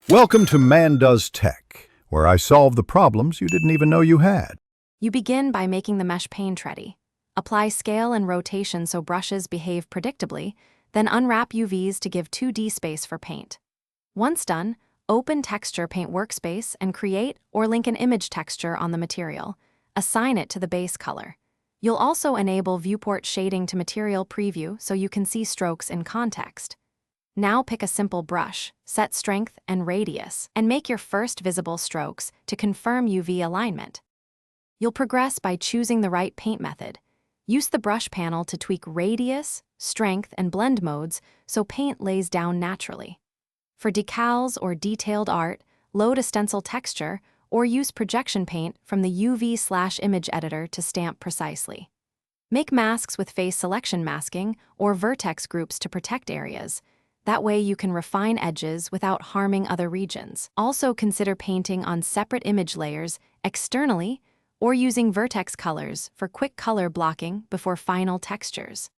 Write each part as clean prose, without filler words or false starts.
Welcome to Man Does Tech, where I solve the problems you didn't even know you had. You begin by making the mesh paint ready. Apply scale and rotation so brushes behave predictably, then unwrap UVs to give 2D space for paint. Once done, open Texture Paint Workspace and create or link an image texture on the material. Assign it to the base color. You'll also enable viewport shading to Material Preview so you can see strokes in context. Now pick a simple brush, set strength and radius, and make your first visible strokes to confirm UV alignment. You'll progress by choosing the right paint method. Use the brush panel to tweak radius, strength, and blend modes so paint lays down naturally. For decals or detailed art, load a stencil texture or use projection paint from the UV/image editor to stamp precisely. Make masks with face selection masking or vertex groups to protect areas. That way you can refine edges without harming other regions. Also consider painting on separate image layers externally or using vertex colors for quick color blocking before final textures.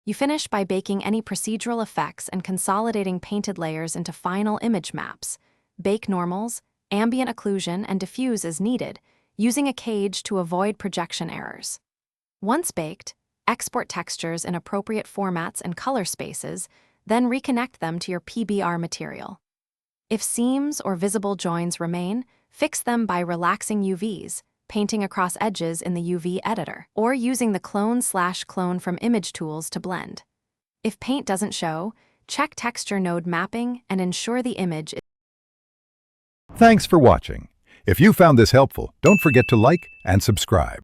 You finish by baking any procedural effects and consolidating painted layers into final image maps. Bake normals, ambient occlusion, and diffuse as needed, using a cage to avoid projection errors. Once baked, export textures in appropriate formats and color spaces, then reconnect them to your PBR material. If seams or visible joins remain, fix them by relaxing UVs, painting across edges in the UV editor, or using the clone/clone from image tools to blend. If paint doesn't show, check texture node mapping and ensure the image is. Thanks for watching. If you found this helpful, don't forget to like and subscribe.